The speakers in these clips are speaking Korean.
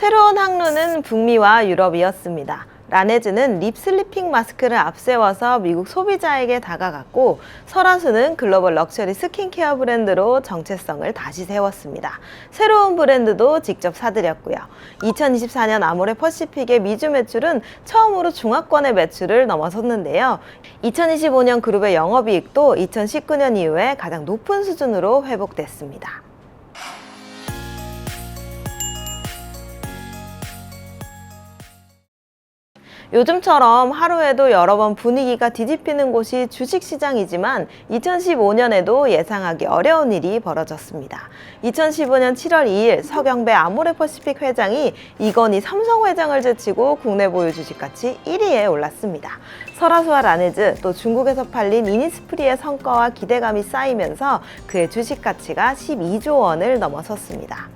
새로운 항로는 북미와 유럽이었습니다. 라네즈는 립 슬리핑 마스크를 앞세워서 미국 소비자에게 다가갔고, 설화수는 글로벌 럭셔리 스킨케어 브랜드로 정체성을 다시 세웠습니다. 새로운 브랜드도 직접 사들였고요. 2024년 아모레 퍼시픽의 미주 매출은 처음으로 중화권의 매출을 넘어섰는데요. 2025년 그룹의 영업이익도 2019년 이후에 가장 높은 수준으로 회복됐습니다. 요즘처럼 하루에도 여러 번 분위기가 뒤집히는 곳이 주식시장이지만 2015년에도 예상하기 어려운 일이 벌어졌습니다. 2015년 7월 2일 서경배 아모레퍼시픽 회장이 이건희 삼성 회장을 제치고 국내 보유 주식가치 1위에 올랐습니다. 설화수와 라네즈, 또 중국에서 팔린 이니스프리의 성과와 기대감이 쌓이면서 그의 주식가치가 12조 원을 넘어섰습니다.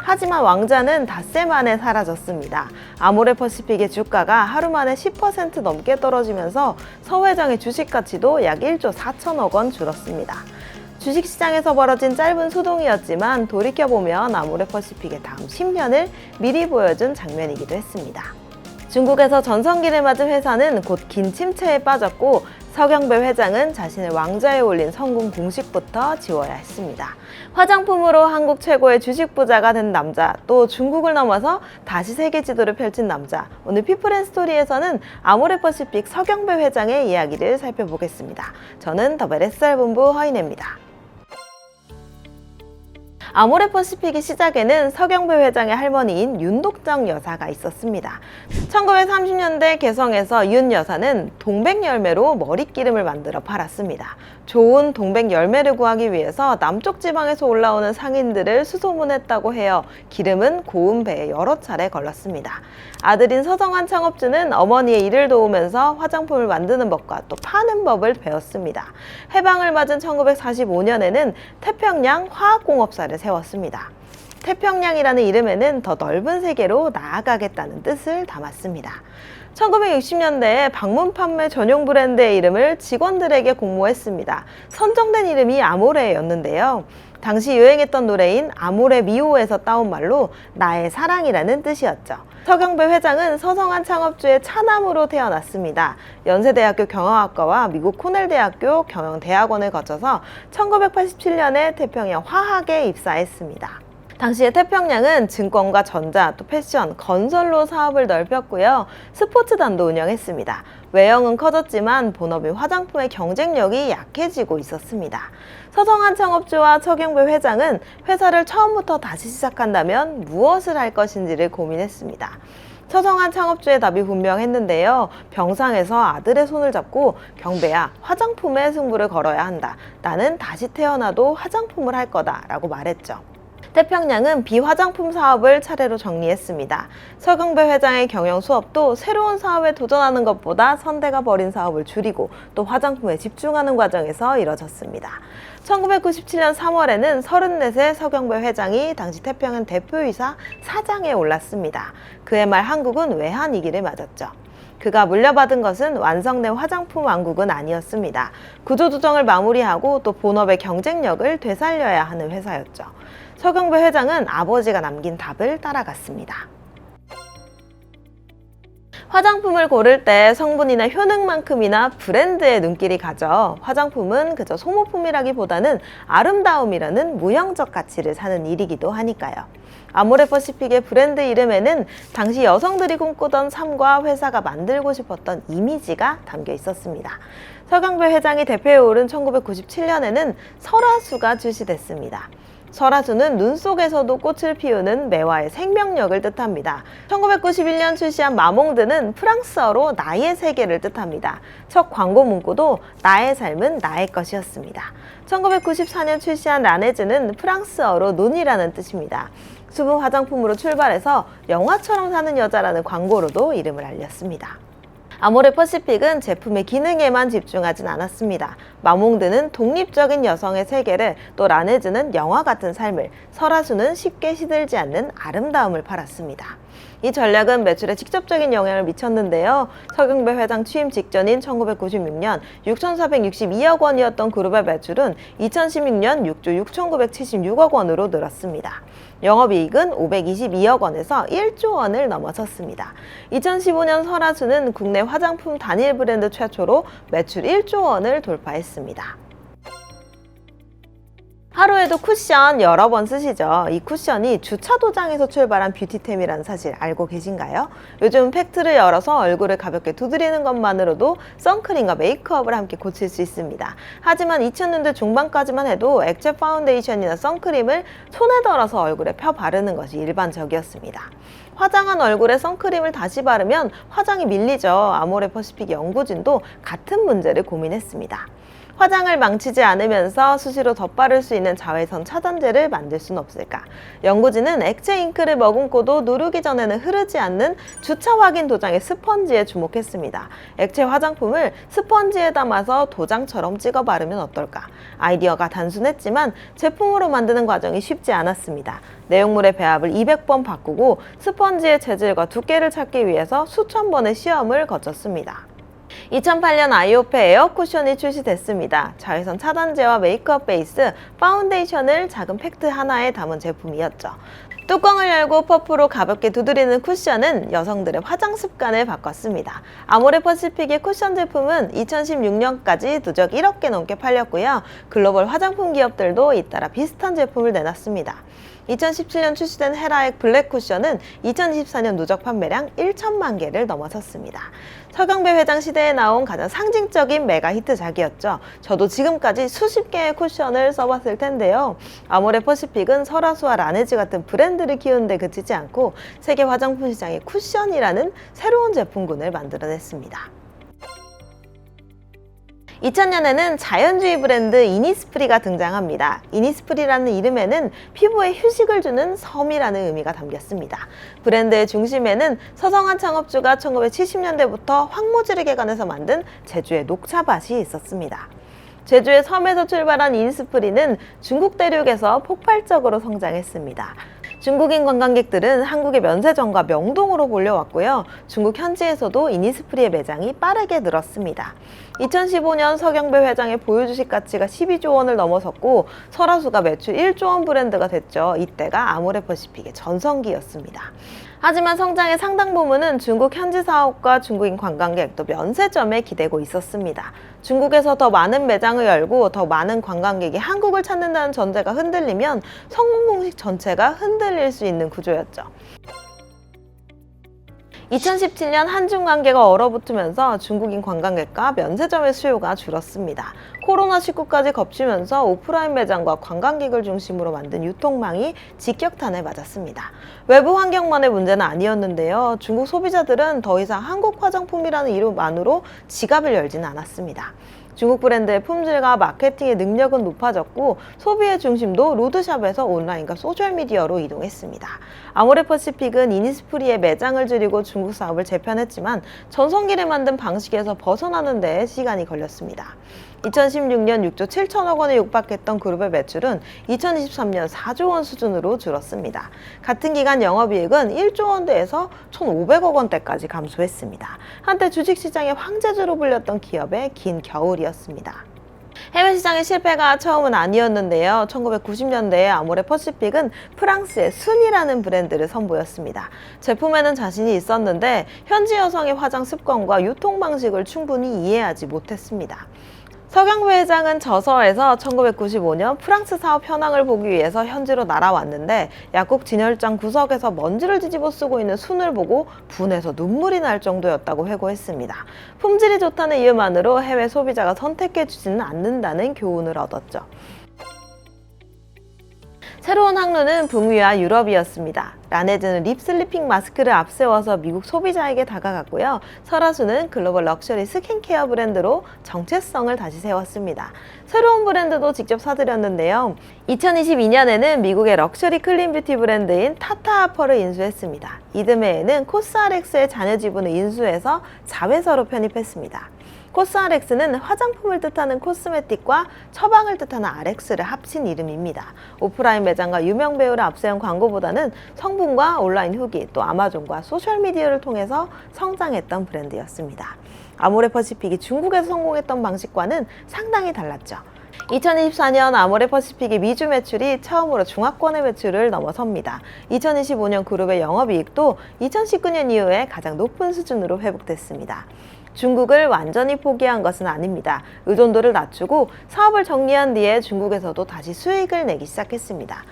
하지만 왕자는 닷새 만에 사라졌습니다. 아모레퍼시픽의 주가가 하루 만에 10% 넘게 떨어지면서 서 회장의 주식 가치도 약 1조 4천억 원 줄었습니다. 주식시장에서 벌어진 짧은 소동이었지만 돌이켜보면 아모레퍼시픽의 다음 10년을 미리 보여준 장면이기도 했습니다. 중국에서 전성기를 맞은 회사는 곧 긴 침체에 빠졌고, 서경배 회장은 자신을 왕좌에 올린 성공 공식부터 지워야 했습니다. 화장품으로 한국 최고의 주식 부자가 된 남자, 또 중국을 넘어서 다시 세계 지도를 펼친 남자. 오늘 피플앤스토리에서는 아모레퍼시픽 서경배 회장의 이야기를 살펴보겠습니다. 저는 더벨 SR본부 허인혜입니다. 아모레퍼시픽의 시작에는 서경배 회장의 할머니인 윤독정 여사가 있었습니다. 1930년대 개성에서 윤 여사는 동백열매로 머릿기름을 만들어 팔았습니다. 좋은 동백열매를 구하기 위해서 남쪽 지방에서 올라오는 상인들을 수소문했다고 해요. 기름은 고운 배에 여러 차례 걸렀습니다. 아들인 서성환 창업주는 어머니의 일을 도우면서 화장품을 만드는 법과 또 파는 법을 배웠습니다. 해방을 맞은 1945년에는 태평양 화학공업사를 세웠습니다. 태평양이라는 이름에는 더 넓은 세계로 나아가겠다는 뜻을 담았습니다. 1960년대에 방문 판매 전용 브랜드의 이름을 직원들에게 공모했습니다. 선정된 이름이 아모레였는데요. 당시 유행했던 노래인 아모레 미오에서 따온 말로 나의 사랑이라는 뜻이었죠. 서경배 회장은 서성환 창업주의 차남으로 태어났습니다. 연세대학교 경영학과와 미국 코넬대학교 경영대학원을 거쳐서 1987년에 태평양 화학에 입사했습니다. 당시에 태평양은 증권과 전자, 또 패션, 건설로 사업을 넓혔고요. 스포츠단도 운영했습니다. 외형은 커졌지만 본업인 화장품의 경쟁력이 약해지고 있었습니다. 서성환 창업주와 서경배 회장은 회사를 처음부터 다시 시작한다면 무엇을 할 것인지를 고민했습니다. 서성환 창업주의 답이 분명했는데요. 병상에서 아들의 손을 잡고 경배야, 화장품에 승부를 걸어야 한다. 나는 다시 태어나도 화장품을 할 거다 라고 말했죠. 태평양은 비화장품 사업을 차례로 정리했습니다. 서경배 회장의 경영 수업도 새로운 사업에 도전하는 것보다 선대가 벌인 사업을 줄이고 또 화장품에 집중하는 과정에서 이뤄졌습니다. 1997년 3월에는 34세 서경배 회장이 당시 태평양 대표이사 사장에 올랐습니다. 그해 말 한국은 외환위기를 맞았죠. 그가 물려받은 것은 완성된 화장품 왕국은 아니었습니다. 구조조정을 마무리하고 또 본업의 경쟁력을 되살려야 하는 회사였죠. 서경배 회장은 아버지가 남긴 답을 따라갔습니다. 화장품을 고를 때 성분이나 효능만큼이나 브랜드에 눈길이 가죠. 화장품은 그저 소모품이라기보다는 아름다움이라는 무형적 가치를 사는 일이기도 하니까요. 아모레퍼시픽의 브랜드 이름에는 당시 여성들이 꿈꾸던 삶과 회사가 만들고 싶었던 이미지가 담겨 있었습니다. 서경배 회장이 대표에 오른 1997년에는 설화수가 출시됐습니다. 설화수는 눈 속에서도 꽃을 피우는 매화의 생명력을 뜻합니다. 1991년 출시한 마몽드는 프랑스어로 나의 세계를 뜻합니다. 첫 광고 문구도 나의 삶은 나의 것이었습니다. 1994년 출시한 라네즈는 프랑스어로 눈이라는 뜻입니다. 수분 화장품으로 출발해서 영화처럼 사는 여자라는 광고로도 이름을 알렸습니다. 아모레퍼시픽은 제품의 기능에만 집중하진 않았습니다. 마몽드는 독립적인 여성의 세계를, 또 라네즈는 영화 같은 삶을, 설화수는 쉽게 시들지 않는 아름다움을 팔았습니다. 이 전략은 매출에 직접적인 영향을 미쳤는데요. 서경배 회장 취임 직전인 1996년 6,462억 원이었던 그룹의 매출은 2016년 6조 6,976억 원으로 늘었습니다. 영업이익은 522억 원에서 1조 원을 넘어섰습니다. 2015년 설화수는 국내 화장품 단일 브랜드 최초로 매출 1조 원을 돌파했습니다. 하루에도 쿠션 여러 번 쓰시죠? 이 쿠션이 주차 도장에서 출발한 뷰티템이라는 사실 알고 계신가요? 요즘 팩트를 열어서 얼굴을 가볍게 두드리는 것만으로도 선크림과 메이크업을 함께 고칠 수 있습니다. 하지만 2000년대 중반까지만 해도 액체 파운데이션이나 선크림을 손에 덜어서 얼굴에 펴 바르는 것이 일반적이었습니다. 화장한 얼굴에 선크림을 다시 바르면 화장이 밀리죠. 아모레퍼시픽 연구진도 같은 문제를 고민했습니다. 화장을 망치지 않으면서 수시로 덧바를 수 있는 자외선 차단제를 만들 수는 없을까? 연구진은 액체 잉크를 머금고도 누르기 전에는 흐르지 않는 주차 확인 도장의 스펀지에 주목했습니다. 액체 화장품을 스펀지에 담아서 도장처럼 찍어 바르면 어떨까? 아이디어가 단순했지만 제품으로 만드는 과정이 쉽지 않았습니다. 내용물의 배합을 200번 바꾸고 스펀지의 재질과 두께를 찾기 위해서 수천 번의 시험을 거쳤습니다. 2008년 아이오페 에어 쿠션이 출시됐습니다. 자외선 차단제와 메이크업 베이스, 파운데이션을 작은 팩트 하나에 담은 제품이었죠. 뚜껑을 열고 퍼프로 가볍게 두드리는 쿠션은 여성들의 화장 습관을 바꿨습니다. 아모레퍼시픽의 쿠션 제품은 2016년까지 누적 1억 개 넘게 팔렸고요. 글로벌 화장품 기업들도 잇따라 비슷한 제품을 내놨습니다. 2017년 출시된 헤라액 블랙 쿠션은 2024년 누적 판매량 1천만 개를 넘어섰습니다. 서경배 회장 시대에 나온 가장 상징적인 메가 히트작이었죠. 저도 지금까지 수십 개의 쿠션을 써봤을 텐데요. 아모레퍼시픽은 설화수와 라네즈 같은 브랜드를 키우는 데 그치지 않고 세계 화장품 시장에 쿠션이라는 새로운 제품군을 만들어냈습니다. 2000년에는 자연주의 브랜드 이니스프리가 등장합니다. 이니스프리라는 이름에는 피부에 휴식을 주는 섬이라는 의미가 담겼습니다. 브랜드의 중심에는 서성한 창업주가 1970년대부터 황무지르개간에서 만든 제주의 녹차밭이 있었습니다. 제주의 섬에서 출발한 이니스프리는 중국 대륙에서 폭발적으로 성장했습니다. 중국인 관광객들은 한국의 면세점과 명동으로 몰려왔고요. 중국 현지에서도 이니스프리의 매장이 빠르게 늘었습니다. 2015년 서경배 회장의 보유 주식 가치가 12조 원을 넘어섰고 설화수가 매출 1조 원 브랜드가 됐죠. 이때가 아모레퍼시픽의 전성기였습니다. 하지만 성장의 상당 부분은 중국 현지 사업과 중국인 관광객 또 면세점에 기대고 있었습니다. 중국에서 더 많은 매장을 열고 더 많은 관광객이 한국을 찾는다는 전제가 흔들리면 성공 공식 전체가 흔들릴 수 있는 구조였죠. 2017년 한중 관계가 얼어붙으면서 중국인 관광객과 면세점의 수요가 줄었습니다. 코로나19까지 겹치면서 오프라인 매장과 관광객을 중심으로 만든 유통망이 직격탄을 맞았습니다. 외부 환경만의 문제는 아니었는데요. 중국 소비자들은 더 이상 한국 화장품이라는 이름만으로 지갑을 열지는 않았습니다. 중국 브랜드의 품질과 마케팅의 능력은 높아졌고 소비의 중심도 로드샵에서 온라인과 소셜미디어로 이동했습니다. 아모레퍼시픽은 이니스프리의 매장을 줄이고 중국 사업을 재편했지만 전성기를 만든 방식에서 벗어나는 데 시간이 걸렸습니다. 2016년 6조 7천억 원에 육박했던 그룹의 매출은 2023년 4조 원 수준으로 줄었습니다. 같은 기간 영업이익은 1조 원대에서 1,500억 원대까지 감소했습니다. 한때 주식시장의 황제주로 불렸던 기업의 긴 겨울이었습니다. 해외 시장의 실패가 처음은 아니었는데요. 1990년대에 아모레퍼시픽은 프랑스의 순이라는 브랜드를 선보였습니다. 제품에는 자신이 있었는데 현지 여성의 화장 습관과 유통 방식을 충분히 이해하지 못했습니다. 서경배 회장은 저서에서 1995년 프랑스 사업 현황을 보기 위해서 현지로 날아왔는데 약국 진열장 구석에서 먼지를 뒤집어 쓰고 있는 순을 보고 분해서 눈물이 날 정도였다고 회고했습니다. 품질이 좋다는 이유만으로 해외 소비자가 선택해주지는 않는다는 교훈을 얻었죠. 새로운 항로는 북미와 유럽이었습니다. 라네즈는 립슬리핑 마스크를 앞세워서 미국 소비자에게 다가갔고요. 설화수는 글로벌 럭셔리 스킨케어 브랜드로 정체성을 다시 세웠습니다. 새로운 브랜드도 직접 사들였는데요. 2022년에는 미국의 럭셔리 클린 뷰티 브랜드인 타타하퍼를 인수했습니다. 이듬해에는 코스알엑스의 자녀 지분을 인수해서 자회사로 편입했습니다. 코스RX는 화장품을 뜻하는 코스메틱과 처방을 뜻하는 RX를 합친 이름입니다. 오프라인 매장과 유명 배우를 앞세운 광고보다는 성분과 온라인 후기, 또 아마존과 소셜미디어를 통해서 성장했던 브랜드였습니다. 아모레퍼시픽이 중국에서 성공했던 방식과는 상당히 달랐죠. 2024년 아모레퍼시픽의 미주 매출이 처음으로 중화권의 매출을 넘어섭니다. 2025년 그룹의 영업이익도 2019년 이후에 가장 높은 수준으로 회복됐습니다. 중국을 완전히 포기한 것은 아닙니다. 의존도를 낮추고 사업을 정리한 뒤에 중국에서도 다시 수익을 내기 시작했습니다.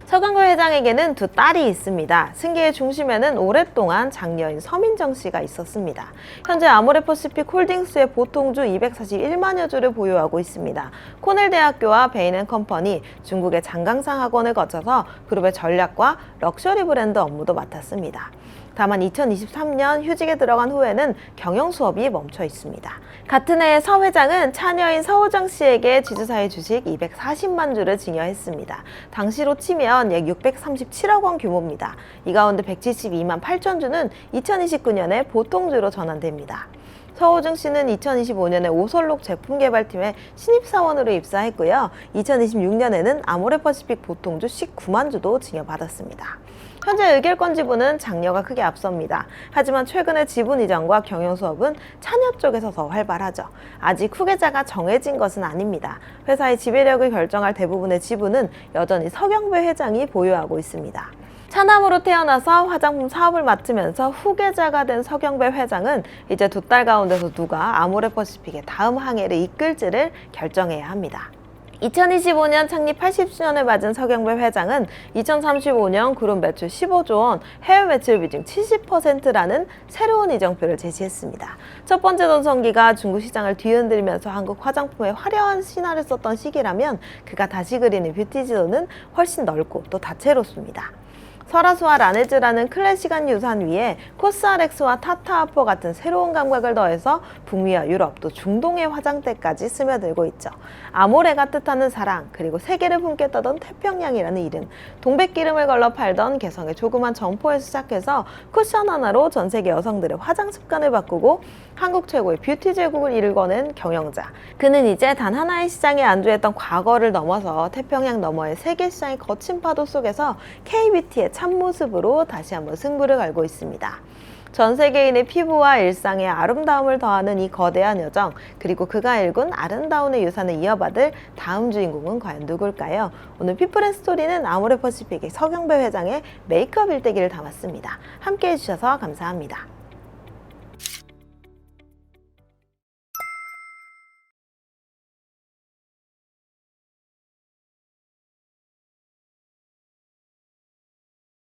서경배 회장에게는 두 딸이 있습니다. 승계의 중심에는 오랫동안 장녀인 서민정 씨가 있었습니다. 현재 아모레퍼시픽 홀딩스의 보통주 241만여 주를 보유하고 있습니다. 코넬 대학교와 베인앤컴퍼니, 중국의 장강상 학원을 거쳐서 그룹의 전략과 럭셔리 브랜드 업무도 맡았습니다. 다만 2023년 휴직에 들어간 후에는 경영 수업이 멈춰 있습니다. 같은 해 서 회장은 차녀인 서호정 씨에게 지주사의 주식 240만 주를 증여했습니다. 당시로 치면 약 637억 원 규모입니다. 이 가운데 172만 8천 주는 2029년에 보통주로 전환됩니다. 서호정 씨는 2025년에 오설록 제품개발팀의 신입사원으로 입사했고요. 2026년에는 아모레퍼시픽 보통주 19만 주도 증여받았습니다. 현재 의결권 지분은 장녀가 크게 앞섭니다. 하지만 최근에 지분 이전과 경영 수업은 차녀 쪽에서 더 활발하죠. 아직 후계자가 정해진 것은 아닙니다. 회사의 지배력을 결정할 대부분의 지분은 여전히 서경배 회장이 보유하고 있습니다. 차남으로 태어나서 화장품 사업을 맡으면서 후계자가 된 서경배 회장은 이제 두 딸 가운데서 누가 아모레퍼시픽의 다음 항해를 이끌지를 결정해야 합니다. 2025년 창립 80주년을 맞은 서경배 회장은 2035년 그룹 매출 15조 원, 해외 매출 비중 70%라는 새로운 이정표를 제시했습니다. 첫 번째 전성기가 중국 시장을 뒤흔들면서 한국 화장품에 화려한 신화를 썼던 시기라면 그가 다시 그리는 뷰티 지도는 훨씬 넓고 또 다채롭습니다. 설화수와 라네즈라는 클래식한 유산 위에 코스RX와 타타아포 같은 새로운 감각을 더해서 북미와 유럽 또 중동의 화장대까지 스며들고 있죠. 아모레가 뜻하는 사랑, 그리고 세계를 품겠다던 태평양이라는 이름, 동백기름을 걸러 팔던 개성의 조그만 점포에서 시작해서 쿠션 하나로 전 세계 여성들의 화장 습관을 바꾸고 한국 최고의 뷰티 제국을 이끌어낸 경영자. 그는 이제 단 하나의 시장에 안주했던 과거를 넘어서 태평양 너머의 세계 시장의 거친 파도 속에서 K-뷰티의 참모습으로 다시 한번 승부를 걸고 있습니다. 전 세계인의 피부와 일상의 아름다움을 더하는 이 거대한 여정, 그리고 그가 일군 아름다움의 유산을 이어받을 다음 주인공은 과연 누굴까요? 오늘 피플앤스토리는 아모레퍼시픽의 서경배 회장의 메이크업 일대기를 담았습니다. 함께해 주셔서 감사합니다.